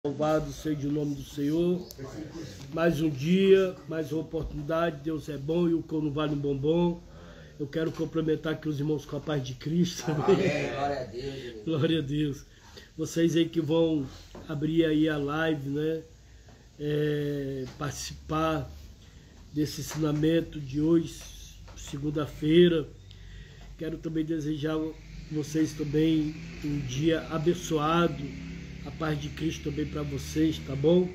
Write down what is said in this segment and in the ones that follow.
Louvado seja o nome do Senhor. Mais um dia, mais uma oportunidade. Deus é bom e o corno vale um bombom. Eu quero complementar aqui os irmãos com a paz de Cristo. Amém. Glória a Deus. Glória a Deus. Vocês aí que vão abrir aí a live, né? Participar desse ensinamento de hoje, segunda-feira. Quero também desejar a vocês também um dia abençoado. A paz de Cristo também para vocês, tá bom?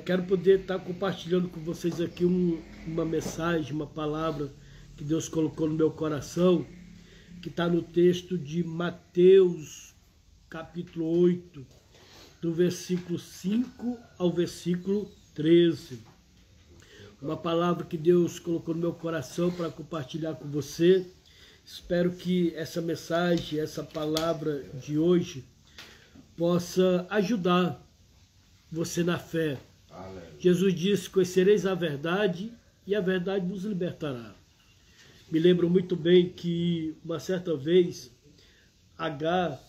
Quero poder estar compartilhando com vocês aqui uma mensagem, uma palavra que Deus colocou no meu coração, que está no texto de Mateus, capítulo 8, do versículo 5 ao versículo 13. Uma palavra que Deus colocou no meu coração para compartilhar com você. Espero que essa mensagem, essa palavra de hoje, possa ajudar você na fé. Aleluia. Jesus disse: conhecereis a verdade e a verdade vos libertará. Me lembro muito bem que uma certa vez Agar,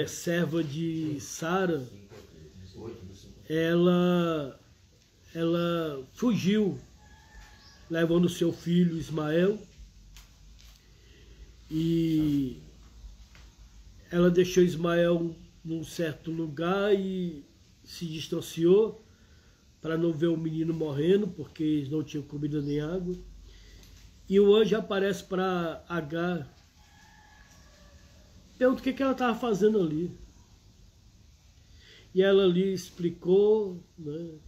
serva de Sara, ela fugiu, levando seu filho Ismael, e ela deixou Ismael num certo lugar e se distanciou para não ver o menino morrendo, porque eles não tinham comida nem água. E o anjo aparece para Agar, pergunta o que ela estava fazendo ali. E ela ali explicou, né,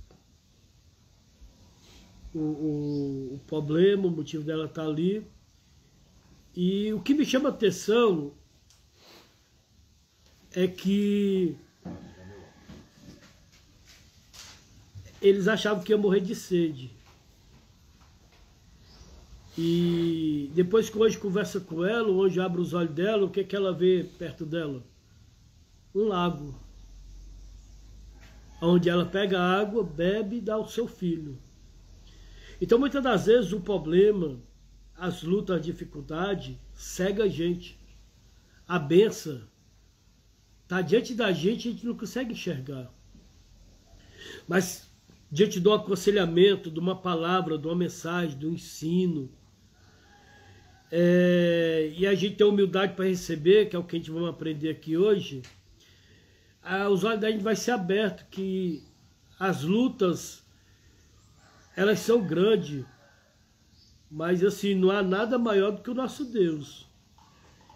o problema, o motivo dela estar ali. E o que me chama a atenção é que eles achavam que ia morrer de sede. E depois que o anjo conversa com ela, o anjo abre os olhos dela, o que ela vê perto dela? Um lago. Onde ela pega a água, bebe e dá ao seu filho. Então muitas das vezes o problema, as lutas, a dificuldade, cega a gente. A bênção está diante da gente, a gente não consegue enxergar. Mas diante do aconselhamento, de uma palavra, de uma mensagem, de um ensino, e a gente tem humildade para receber, que é o que a gente vai aprender aqui hoje, os olhos da gente vai ser abertos, que as lutas, elas são grandes, mas assim, não há nada maior do que o nosso Deus.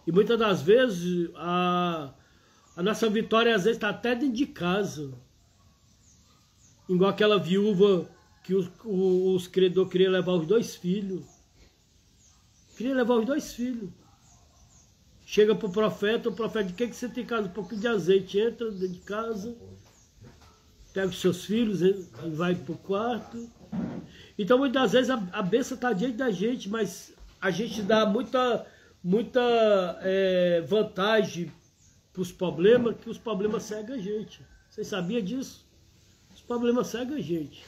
E muitas das vezes, a nossa vitória às vezes está até dentro de casa. Igual aquela viúva que os credores queriam levar os dois filhos. Queria levar os dois filhos. Chega para o profeta diz: o que você tem em casa? Um pouquinho de azeite. Entra dentro de casa, pega os seus filhos e vai para o quarto. Então muitas das vezes a bênção está diante da gente, mas a gente dá muita vantagem para os problemas, que os problemas cegam a gente. Vocês sabiam disso? Os problemas cegam a gente.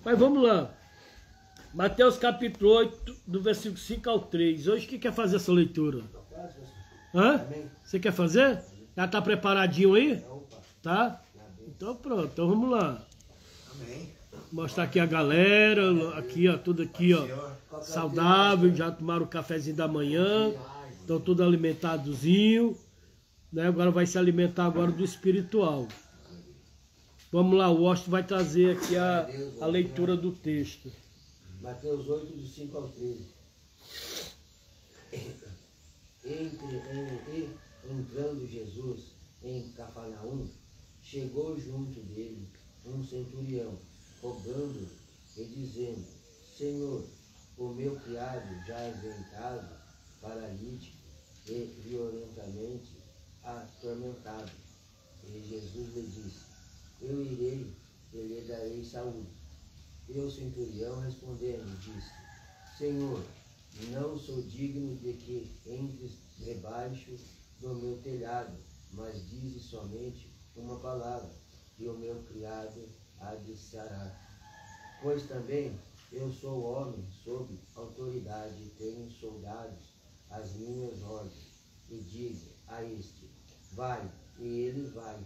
Mas vamos lá. Mateus capítulo 8, do versículo 5 ao 3. Hoje quem quer fazer essa leitura? Você quer fazer? Já está preparadinho aí? Tá? Então pronto, então vamos lá. Amém. Mostrar aqui a galera, aqui ó, tudo aqui ó, saudável, já tomaram o cafezinho da manhã, estão tudo alimentadozinho, né? Agora vai se alimentar agora do espiritual. Vamos lá, o Washington vai trazer aqui a leitura do texto. Mateus 8, de 5 ao 13. Entrando Jesus em Cafarnaum, chegou junto dele um centurião, rogando e dizendo: Senhor, o meu criado jaz em casa, paralítico e violentamente atormentado. E Jesus lhe disse: Eu irei e lhe darei saúde. E o centurião respondendo disse: Senhor, não sou digno de que entres debaixo do meu telhado, mas dize somente uma palavra, e o meu criado há de sarar. Pois também eu sou homem sob autoridade, tenho soldados às minhas ordens, e diga: a este, vai, e ele vai,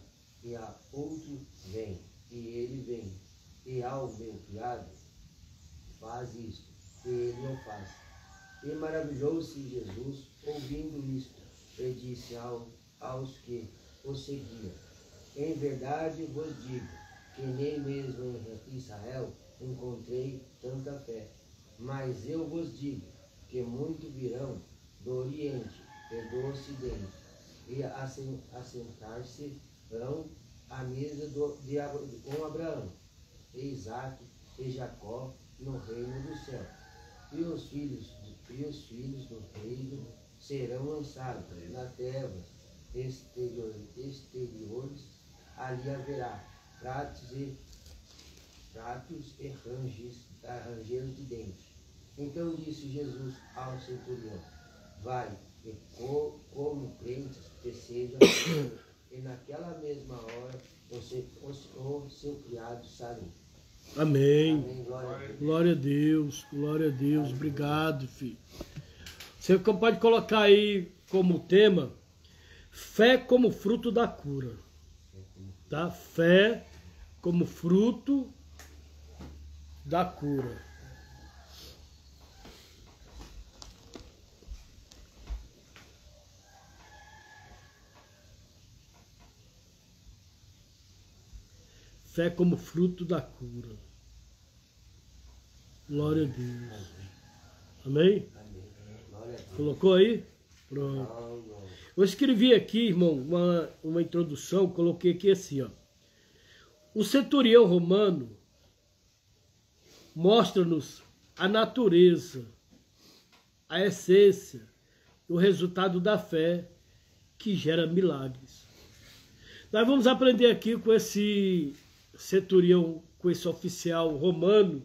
e a outro, vem, e ele vem, e ao meu criado, faz isto, e ele o faz. E maravilhou-se Jesus, ouvindo isto, e disse aos que o seguiam: em verdade vos digo, que nem mesmo em Israel encontrei tanta fé. Mas eu vos digo que muitos virão do Oriente e do Ocidente, e assentar-se-ão à mesa com Abraão, e Isaque e Jacó no reino do céu. E os filhos do reino serão lançados nas trevas exteriores. Ali haverá pratos e ranger de dentes. Então disse Jesus ao centurião: vai, e como crentes que seja, e naquela mesma hora o seu criado saiu. Amém. Amém. Glória a Deus. Glória a Deus. Obrigado, filho. Você pode colocar aí como tema: fé como fruto da cura. Tá? Fé como fruto da cura. Fé como fruto da cura. Glória a Deus. Amém? Colocou aí? Pronto. Eu escrevi aqui, irmão, uma introdução, coloquei aqui assim, ó. O centurião romano mostra-nos a natureza, a essência, o resultado da fé que gera milagres. Nós vamos aprender aqui com esse centurião, com esse oficial romano,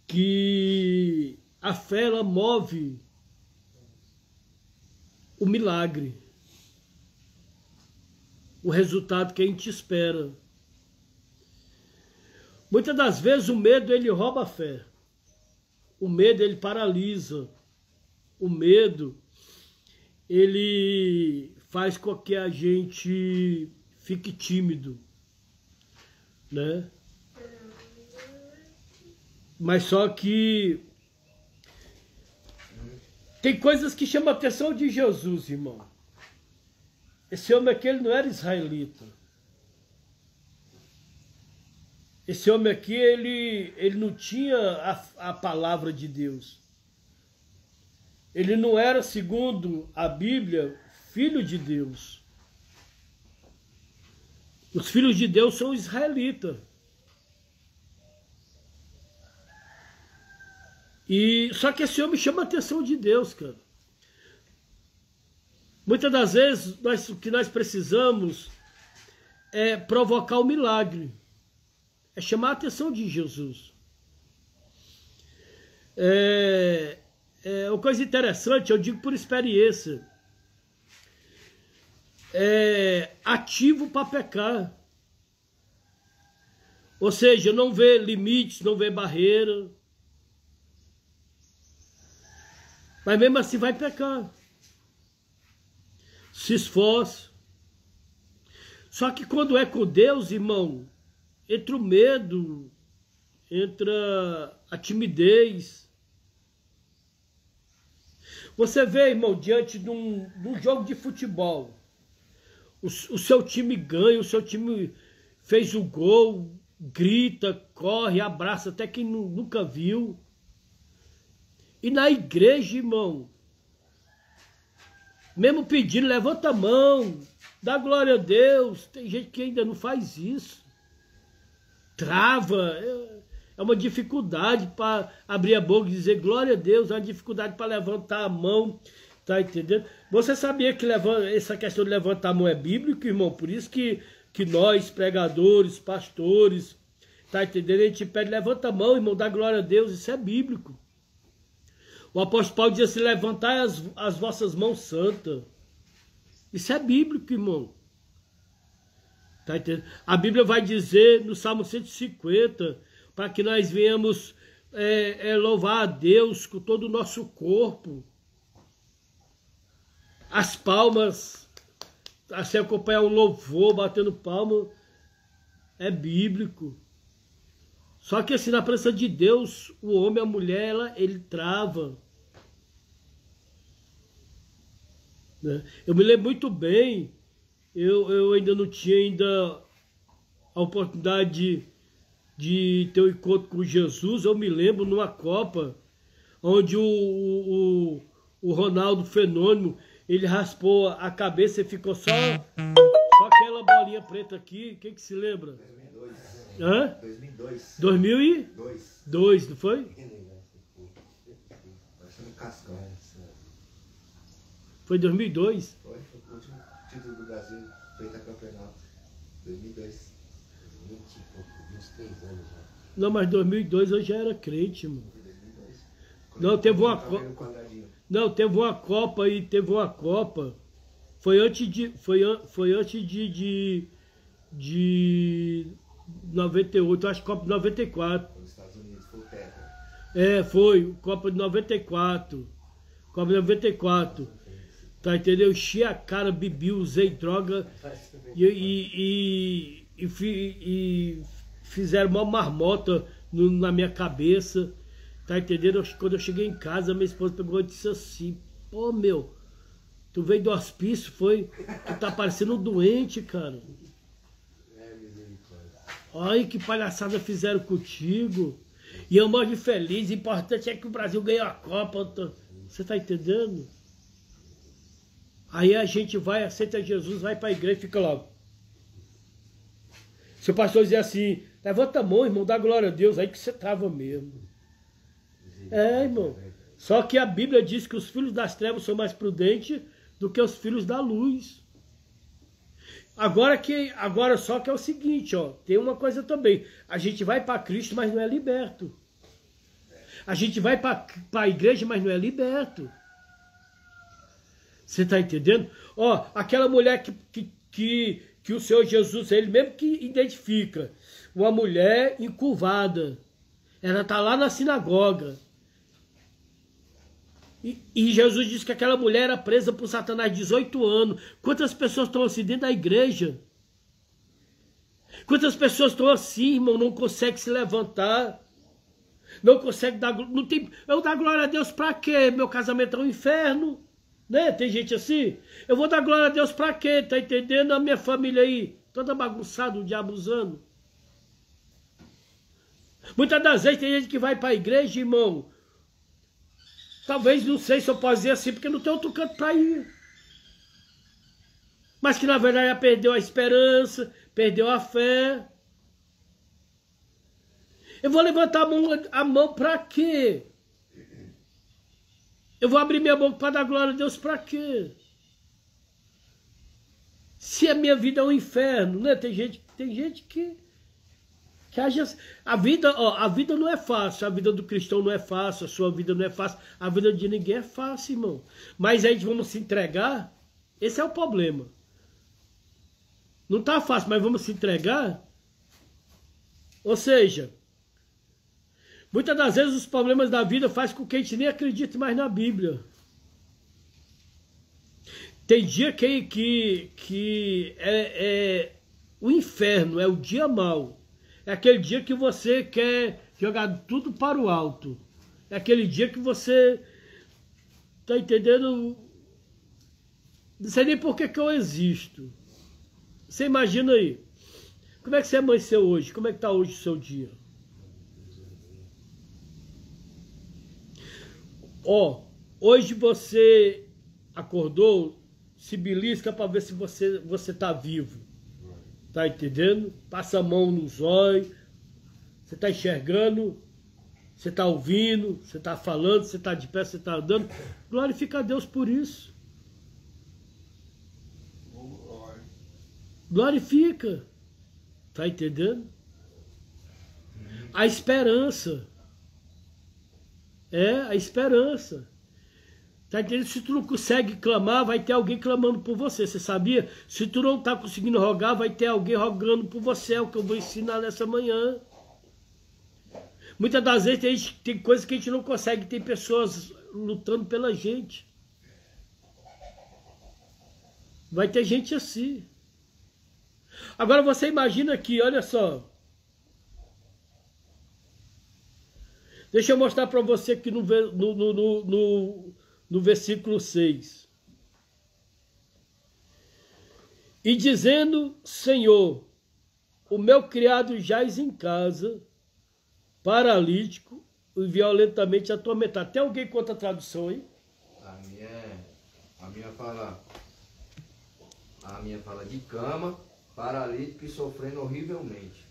que a fé, ela move o milagre, o resultado que a gente espera. Muitas das vezes o medo, ele rouba a fé. O medo, ele paralisa. O medo, ele faz com que a gente fique tímido, né? Mas só que tem coisas que chamam a atenção de Jesus, irmão. Esse homem aqui, ele não era israelita. Esse homem aqui, ele não tinha a palavra de Deus. Ele não era, segundo a Bíblia, filho de Deus. Os filhos de Deus são israelitas. Só que esse homem chama a atenção de Deus, cara. Muitas das vezes, o que nós precisamos é provocar o milagre. É chamar a atenção de Jesus. Uma coisa interessante, eu digo por experiência. Ativo para pecar. Ou seja, não vê limites, não vê barreira. Mas mesmo assim vai pecar. Se esforça. Só que quando é com Deus, irmão, entra o medo, entra a timidez. Você vê, irmão, diante de um jogo de futebol, o seu time ganha, o seu time fez o gol, grita, corre, abraça até quem nunca viu. E na igreja, irmão, mesmo pedindo, levanta a mão, dá glória a Deus. Tem gente que ainda não faz isso. Trava. É uma dificuldade para abrir a boca e dizer glória a Deus. É uma dificuldade para levantar a mão. Tá entendendo? Você sabia que essa questão de levantar a mão é bíblico, irmão? Por isso que nós, pregadores, pastores, tá entendendo? A gente pede, levanta a mão, irmão, dá glória a Deus. Isso é bíblico. O apóstolo Paulo diz assim: levantai as vossas mãos santas. Isso é bíblico, irmão. Tá entendendo? A Bíblia vai dizer no Salmo 150, para que nós venhamos louvar a Deus com todo o nosso corpo. as palmas, assim, acompanhar um louvor, batendo palma, é bíblico. Só que assim, na presença de Deus, o homem e a mulher, ele trava. Né? Eu me lembro muito bem, eu ainda não tinha ainda a oportunidade de ter um encontro com Jesus. Eu me lembro numa Copa, onde o Ronaldo Fenômeno, ele raspou a cabeça e ficou só aquela bolinha preta aqui. Quem que se lembra? 2002. Hã? 2002. 2002, não foi? Parecendo um cascão. Foi 2002? Foi o último título do Brasil feito a campeonato. 2002. 23 anos já. Não, mas 2002 eu já era crente, mano. 2002. Não, teve uma Copa. Copa. Não, teve uma Copa e teve uma Copa. Foi antes de 98, acho que Copa de 94. Nos Estados Unidos, foi o Tetra. É, foi, Copa de 94. Copa de 94. Tá, entendeu? Enchi a cara, bebi, usei droga e fizeram uma marmota na minha cabeça. Tá entendendo? Quando eu cheguei em casa, minha esposa pegou e disse assim: pô, meu, tu veio do hospício, foi? Tu tá parecendo um doente, cara. Olha que palhaçada fizeram contigo. E eu morro de feliz. O importante é que o Brasil ganhou a Copa. Você tá entendendo? Aí a gente vai, aceita Jesus, vai pra igreja e fica lá. Se o pastor dizer assim: levanta a mão, irmão, dá glória a Deus, aí que você trava mesmo. É, irmão. Só que a Bíblia diz que os filhos das trevas são mais prudentes do que os filhos da luz. Agora só que é o seguinte, ó, tem uma coisa também. A gente vai para Cristo, mas não é liberto. A gente vai para a igreja, mas não é liberto. Você está entendendo? Ó, aquela mulher que o Senhor Jesus, ele mesmo que identifica, uma mulher encurvada. Ela está lá na sinagoga. E Jesus disse que aquela mulher era presa por Satanás 18 anos. Quantas pessoas estão assim dentro da igreja? Quantas pessoas estão assim, irmão, não conseguem se levantar? Não conseguem dar... Não tem, eu dar glória a Deus pra quê? Meu casamento é um inferno. Né? Tem gente assim? Eu vou dar glória a Deus pra quê? Tá entendendo? A minha família aí, toda bagunçada, o diabo usando. Muitas das vezes tem gente que vai pra igreja, irmão. Talvez, não sei se eu posso dizer assim, porque não tem outro canto para ir. Mas que na verdade já perdeu a esperança, perdeu a fé. Eu vou levantar a mão para quê? Eu vou abrir minha boca para dar glória a Deus para quê? Se a minha vida é um inferno, né? Tem gente que a vida, ó, a vida não é fácil, a vida do cristão não é fácil, a sua vida não é fácil, a vida de ninguém é fácil, irmão. Mas aí vamos se entregar, esse é o problema. Não tá fácil, mas vamos se entregar? Ou seja, muitas das vezes os problemas da vida fazem com que a gente nem acredite mais na Bíblia. Tem dia que é o inferno, é o dia mau. É aquele dia que você quer jogar tudo para o alto. É aquele dia que você tá entendendo? Não sei nem por que eu existo. Você imagina aí. Como é que você amanheceu hoje? Como é que está hoje o seu dia? Ó, hoje você acordou, se belisca para ver se você tá vivo. Tá entendendo? Passa a mão nos olhos. Você tá enxergando. Você tá ouvindo. Você tá falando. Você tá de pé. Você tá andando. Glorifica a Deus por isso. Glorifica. Tá entendendo? A esperança. É, a esperança. Tá entendendo? Se tu não consegue clamar, vai ter alguém clamando por você. Você sabia? Se tu não tá conseguindo rogar, vai ter alguém rogando por você. É o que eu vou ensinar nessa manhã. Muitas das vezes tem coisas que a gente não consegue. Tem pessoas lutando pela gente. Vai ter gente assim. Agora você imagina aqui, olha só. Deixa eu mostrar para você aqui no versículo 6. E dizendo, Senhor, o meu criado jaz em casa, paralítico e violentamente atormentado. Tem alguém com outra tradução aí? A minha fala de cama, paralítico e sofrendo horrivelmente.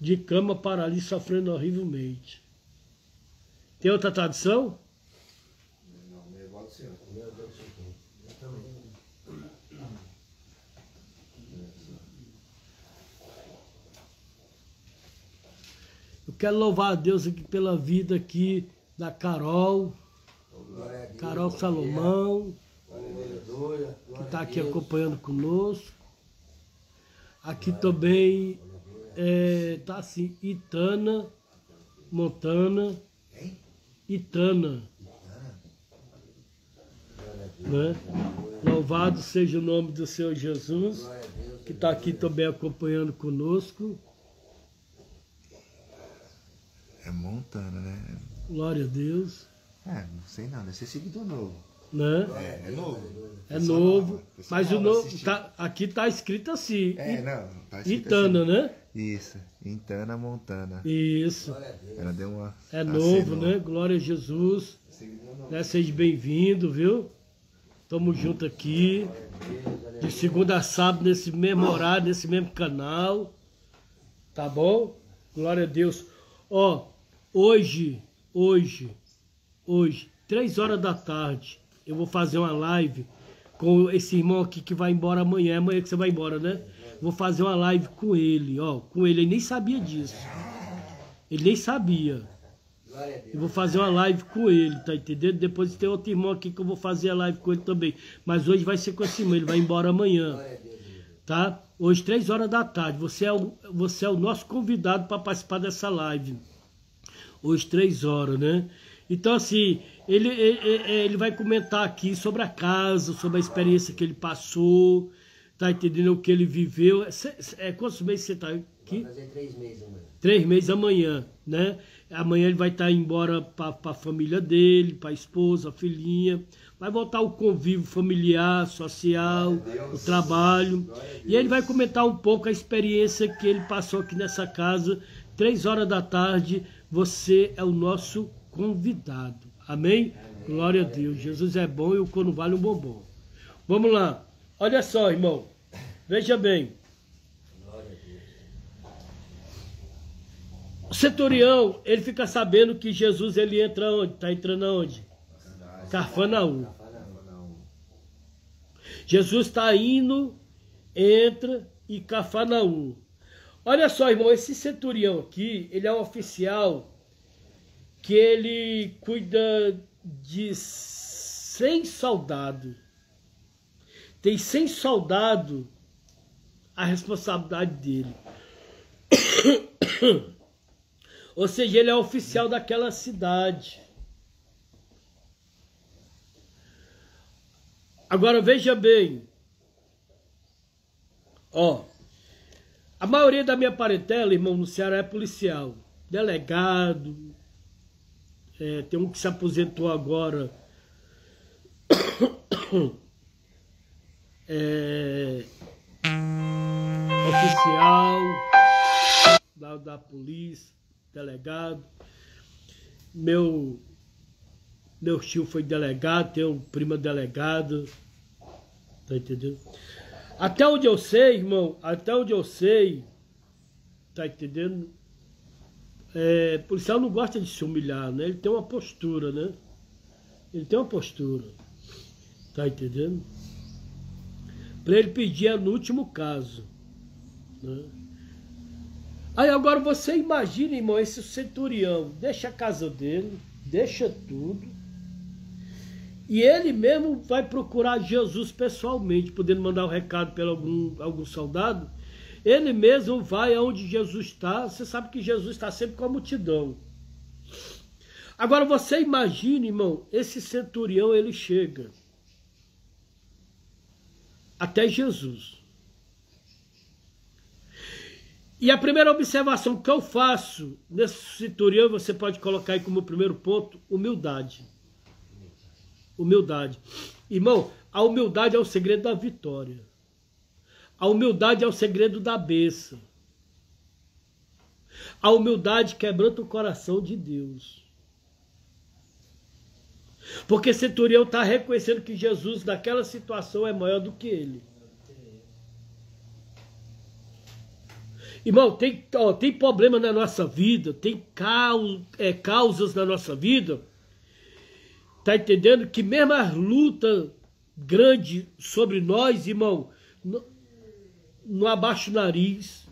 De cama, paralítico, sofrendo horrivelmente. Tem outra tradução? Não, meu igual do Senhor. Meu Deus do céu. Eu também. Eu quero louvar a Deus aqui pela vida aqui da Carol, Glória a Deus. Carol Salomão, Aleluia. que está aqui acompanhando conosco. Aqui também tá assim, Itana, Montana, Itana, né? Louvado seja o nome do Senhor Jesus, que está aqui também acompanhando conosco. É Montana, né? Glória a Deus, Não sei não, deve ser seguidor novo. né? É novo. É novo, Pessoal mas o nova novo assistindo. aqui está escrito assim, Tá escrito Itana, assim. né? Isso, Intana Montana. Isso, Ela deu uma... é novo, né? Glória a Jesus, né? Seja bem-vindo, viu? Tamo junto aqui, de segunda a sábado, nesse mesmo horário, nesse mesmo canal, tá bom? Glória a Deus. Ó, hoje, 3 horas da tarde, eu vou fazer uma live com esse irmão aqui que vai embora amanhã. É amanhã que você vai embora, né? Vou fazer uma live com ele, ó. Com ele nem sabia disso. Ele nem sabia. Eu vou fazer uma live com ele, tá entendendo? Depois tem outro irmão aqui que eu vou fazer a live com ele também. Mas hoje vai ser com esse irmão, ele vai embora amanhã. Tá? Hoje, 3 horas da tarde. Você é o nosso convidado para participar dessa live. Hoje, 3 horas, né? Então, assim, ele vai comentar aqui sobre a casa, sobre a experiência que ele passou, tá entendendo? O que ele viveu. Quantos meses você tá aqui? Vai fazer 3 meses amanhã. 3 meses amanhã, né? Amanhã ele vai estar embora para a família dele, para a esposa, a filhinha. Vai voltar o convívio familiar, social, o trabalho. E ele vai comentar um pouco a experiência que ele passou aqui nessa casa. 3 horas da tarde, você é o nosso convidado. Amém? Glória a Deus. Jesus é bom e o corno vale um bombom. Vamos lá. Olha só, irmão. Veja bem. O centurião, ele fica sabendo que Jesus, ele entra onde? Está entrando aonde? Cafarnaum. Jesus está indo, entra em Cafarnaum. Olha só, irmão, esse centurião aqui, ele é um oficial que ele cuida de 100 soldados. Tem 100 soldados a responsabilidade dele. Ou seja, ele é oficial daquela cidade. Agora veja bem. Ó, a maioria da minha parentela, irmão, no Ceará é policial. Delegado. Tem um que se aposentou agora. Oficial da polícia, delegado. Meu tio foi delegado, tem uma prima delegada. Tá entendendo? Até onde eu sei, irmão, tá entendendo? Policial não gosta de se humilhar, né? Ele tem uma postura, né? Tá entendendo? Para ele pedir é no último caso, né? Aí agora você imagina, irmão, esse centurião deixa a casa dele, deixa tudo, e ele mesmo vai procurar Jesus pessoalmente, podendo mandar um recado pelo algum soldado. Ele mesmo vai aonde Jesus está. Você sabe que Jesus está sempre com a multidão. Agora você imagina, irmão, esse centurião, ele chega. até Jesus. E a primeira observação que eu faço nesse centurião, você pode colocar aí como primeiro ponto, humildade. Humildade. Irmão, a humildade é o segredo da vitória. A humildade é o segredo da bênção. A humildade quebranta o coração de Deus. Porque centurião está reconhecendo que Jesus, naquela situação, é maior do que ele. Irmão, tem problema na nossa vida, tem causas na nossa vida, tá entendendo? Que mesmo as lutas grandes sobre nós, irmão, não abaixa o nariz,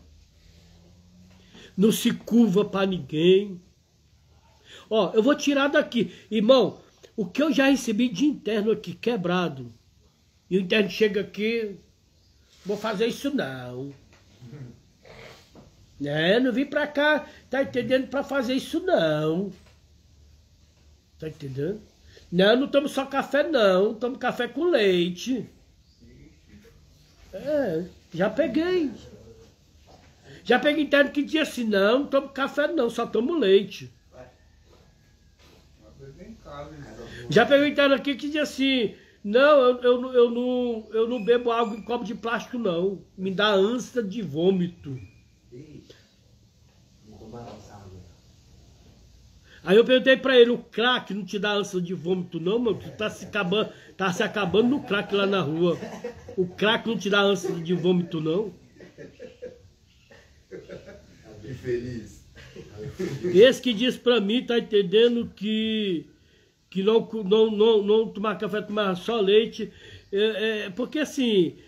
não se curva para ninguém. Ó, eu vou tirar daqui, irmão, o que eu já recebi de interno aqui, quebrado, e o interno chega aqui, vou fazer isso não. Não vim pra cá, tá entendendo, pra fazer isso não. Tá entendendo? Não tomo só café não, tomo café com leite. Já peguei. Já peguei interno que dizia assim, não tomo café não, só tomo leite. Já peguei interno aqui que dizia assim, não, eu não bebo água em copo de plástico não, me dá ânsia de vômito. Aí eu perguntei pra ele, o crack não te dá ânsia de vômito não, mano? Tu tá se acabando no crack lá na rua. O crack não te dá ânsia de vômito não? Que feliz. Esse que diz pra mim, tá entendendo que não tomar café, tomar só leite. Porque assim,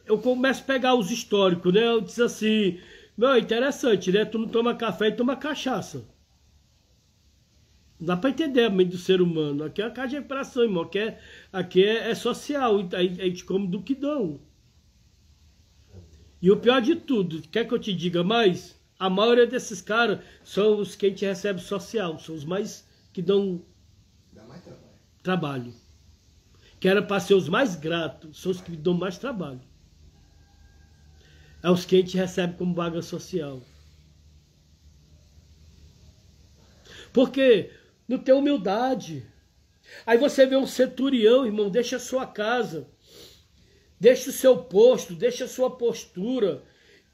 eu começo a pegar os históricos, né? Eu disse assim, não, é interessante, né? Tu não toma café e toma cachaça. Não dá pra entender a mente do ser humano. Aqui é a casa de recuperação, irmão. Aqui é social. A gente come do que dão. E o pior de tudo, quer que eu te diga mais? A maioria desses caras são os que a gente recebe social. São os mais que dão mais trabalho. Que era para ser os mais gratos. São os que dão mais trabalho. É os que a gente recebe como vaga social. Porque não tem humildade. Aí você vê um centurião, irmão, deixa a sua casa, deixa o seu posto, deixa a sua postura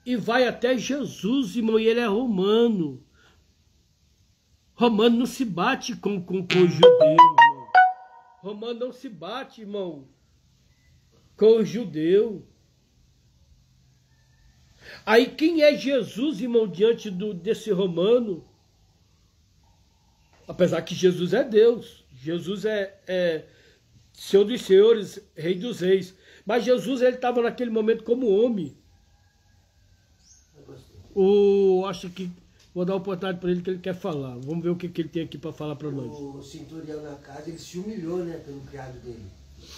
e vai até Jesus, irmão, e ele é romano. Romano não se bate com o judeu, irmão. Romano não se bate, irmão, com o judeu. Aí quem é Jesus, irmão, diante desse romano? Apesar que Jesus é Deus. Jesus é Senhor dos senhores, Rei dos reis. Mas Jesus, ele estava naquele momento como homem. Acho que vou dar a oportunidade para ele que ele quer falar. Vamos ver o que ele tem aqui para falar para nós. O centurião na casa, ele se humilhou, né, pelo criado dele.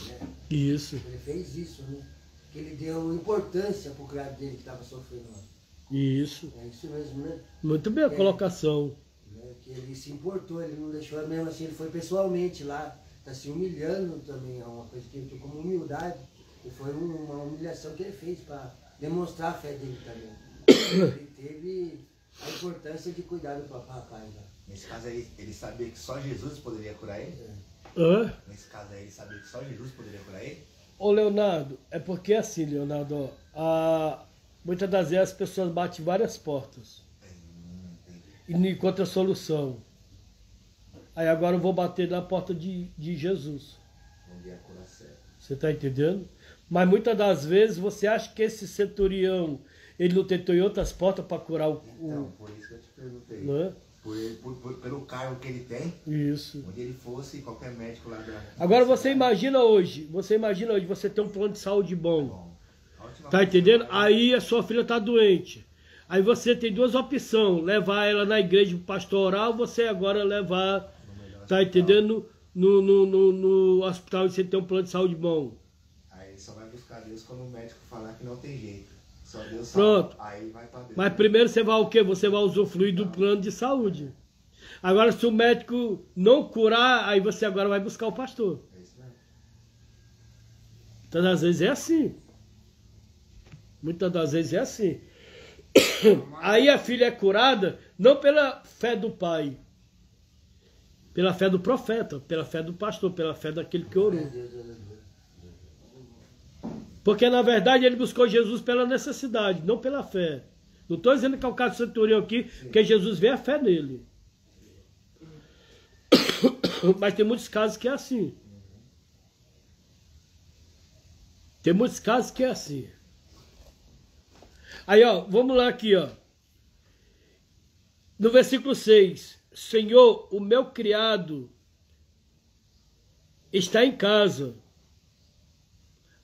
Né? Isso. Ele fez isso, né? Que ele deu importância para o criado dele que estava sofrendo. Isso. É isso mesmo, né? Muito bem a colocação. Que ele se importou, ele não deixou, mesmo assim, ele foi pessoalmente lá, está se humilhando também, é uma coisa que ele como humildade, e foi uma humilhação que ele fez para demonstrar a fé dele também. Ele teve a importância de cuidar do papai. Né? Nesse caso aí, ele sabia que só Jesus poderia curar ele? Nesse caso aí, ele sabia que só Jesus poderia curar ele? Ô Leonardo, é porque assim, Leonardo, muitas das vezes as pessoas batem várias portas. E não encontra solução. Aí agora eu vou bater na porta de Jesus. Onde é a cura certa. Você está entendendo? Mas muitas das vezes você acha que esse centurião, ele não tentou em outras portas para curar o... Então, por isso que eu te perguntei. Não é? Pelo cargo que ele tem, isso. Onde ele fosse, qualquer médico lá da... Agora você imagina hoje, você tem um plano de saúde bom. Tá entendendo? Aí a sua filha tá doente. Aí você tem duas opções, levar ela na igreja pastoral, você agora levar, tá entendendo? No hospital e você tem um plano de saúde bom. Aí só vai buscar Deus quando o médico falar que não tem jeito. Só Deus Pronto. Sabe. Aí vai pra Deus. Mas primeiro você vai o quê? Você vai usufruir do plano de saúde. Agora se o médico não curar, aí você agora vai buscar o pastor. É isso mesmo. Muitas das vezes é assim. Muitas das vezes é assim. Aí a filha é curada não pela fé do pai, pela fé do profeta, pela fé do pastor, pela fé daquele que orou. Porque na verdade ele buscou Jesus pela necessidade, não pela fé. Não estou dizendo que é o caso do centurião aqui, porque Jesus vê a fé nele. Mas tem muitos casos que é assim. Tem muitos casos que é assim. Aí, ó, vamos lá aqui, ó. No versículo 6. Senhor, o meu criado está em casa.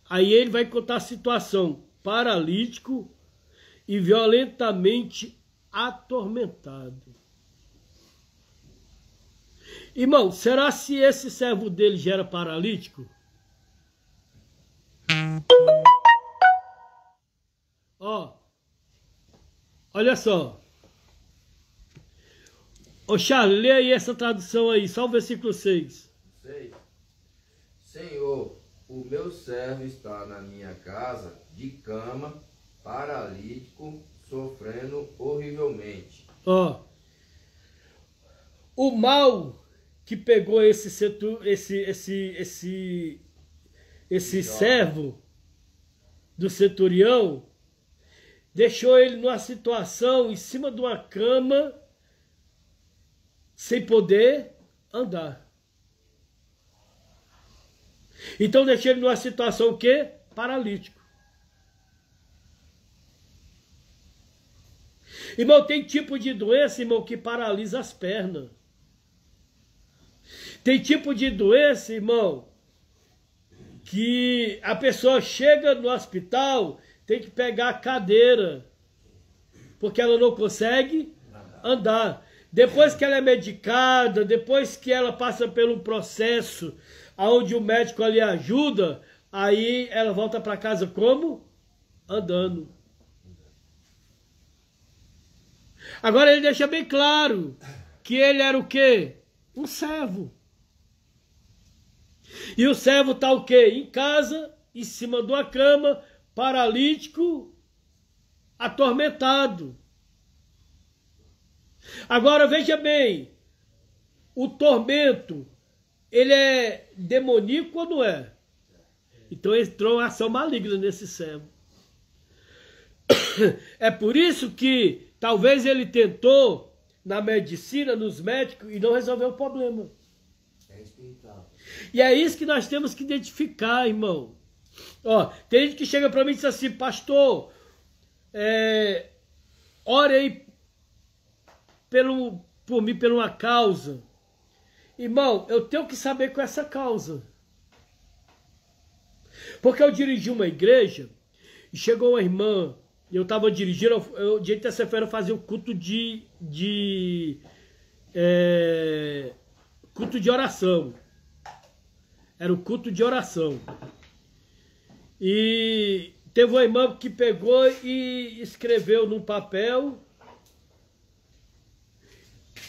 Aí ele vai contar a situação. Paralítico e violentamente atormentado. Irmão, será se esse servo dele já era paralítico? Ó, olha só. Ô Charles, lê aí essa tradução aí, só o versículo 6. 6. Senhor, o meu servo está na minha casa, de cama, paralítico, sofrendo horrivelmente. Ó, o mal que pegou esse servo do centurião, deixou ele numa situação em cima de uma cama, sem poder andar. Então deixou ele numa situação o quê? Paralítico. Irmão, tem tipo de doença, irmão, que paralisa as pernas. Tem tipo de doença, irmão, que a pessoa chega no hospital, tem que pegar a cadeira, porque ela não consegue andar. Depois que ela é medicada, depois que ela passa pelo processo onde o médico ali ajuda, aí ela volta para casa como? Andando. Agora ele deixa bem claro que ele era o quê? Um servo. E o servo está o quê? Em casa, em cima de uma cama, paralítico, atormentado. Agora veja bem, o tormento, ele é demoníaco ou não é? Então entrou uma ação maligna nesse servo. É por isso que talvez ele tentou na medicina, nos médicos, e não resolveu o problema. É espiritual. E é isso que nós temos que identificar, irmão. Ó, tem gente que chega para mim e diz assim, pastor, ore aí por mim, por uma causa. Irmão, eu tenho que saber qual é essa causa. Porque eu dirigi uma igreja e chegou uma irmã, e eu estava dirigindo, dia de terça-feira eu fazia um culto culto de oração. Era um culto de oração. E teve uma irmã que pegou e escreveu num papel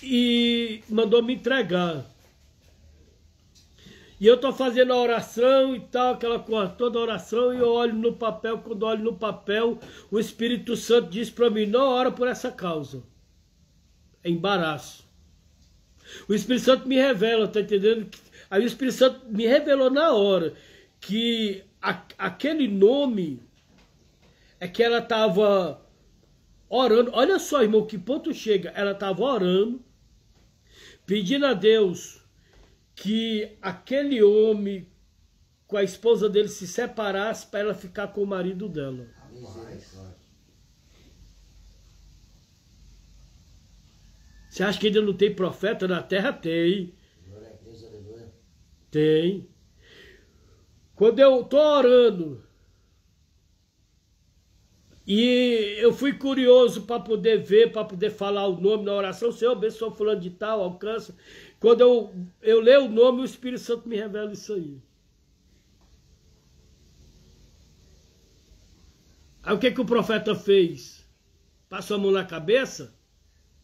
e mandou me entregar. E eu estou fazendo a oração e tal, aquela coisa toda a oração, e eu olho no papel, quando olho no papel, o Espírito Santo diz para mim, não ora por essa causa. É embaraço. O Espírito Santo me revela, tá entendendo? Aí o Espírito Santo me revelou na hora que aquele nome é que ela estava orando. Olha só, irmão, que ponto chega. Ela estava orando, pedindo a Deus que aquele homem com a esposa dele se separasse para ela ficar com o marido dela. Você acha que ainda não tem profeta na terra? Tem. Tem. Quando eu estou orando e eu fui curioso para poder ver, para poder falar o nome na oração, Senhor, abençoa fulano de tal, alcança. Quando eu leio o nome, o Espírito Santo me revela isso aí. Aí o que o profeta fez? Passou a mão na cabeça?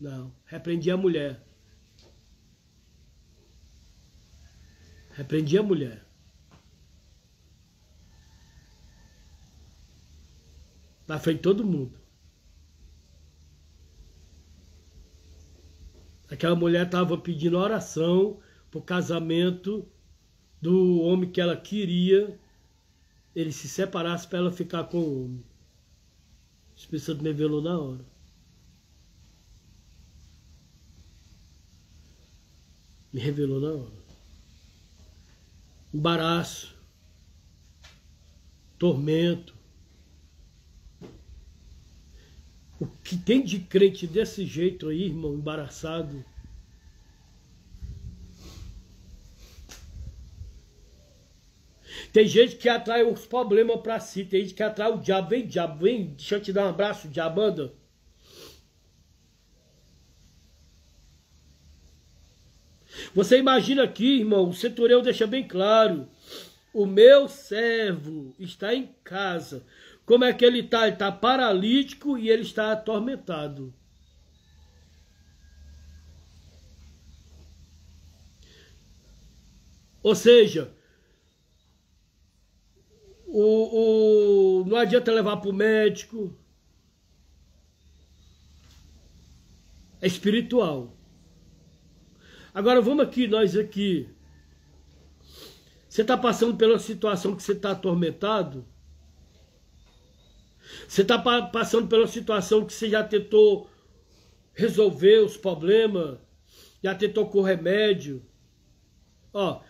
Não, repreendi a mulher. Repreendi a mulher. Na frente de todo mundo. Aquela mulher estava pedindo oração pro casamento do homem que ela queria, ele se separasse para ela ficar com o homem. O Espírito Santo me revelou na hora. Me revelou na hora. Embaraço. Tormento. O que tem de crente desse jeito aí, irmão, embaraçado? Tem gente que atrai os problemas para si, tem gente que atrai o diabo. Vem, deixa eu te dar um abraço, diabo, anda. Você imagina aqui, irmão, o centurião deixa bem claro, o meu servo está em casa. Como é que ele está? Ele está paralítico e ele está atormentado. Ou seja, não adianta levar para o médico. É espiritual. Agora vamos aqui, nós aqui. Você está passando pela situação que você está atormentado? Você está passando pela situação que você já tentou resolver os problemas? Já tentou com remédio? Ó,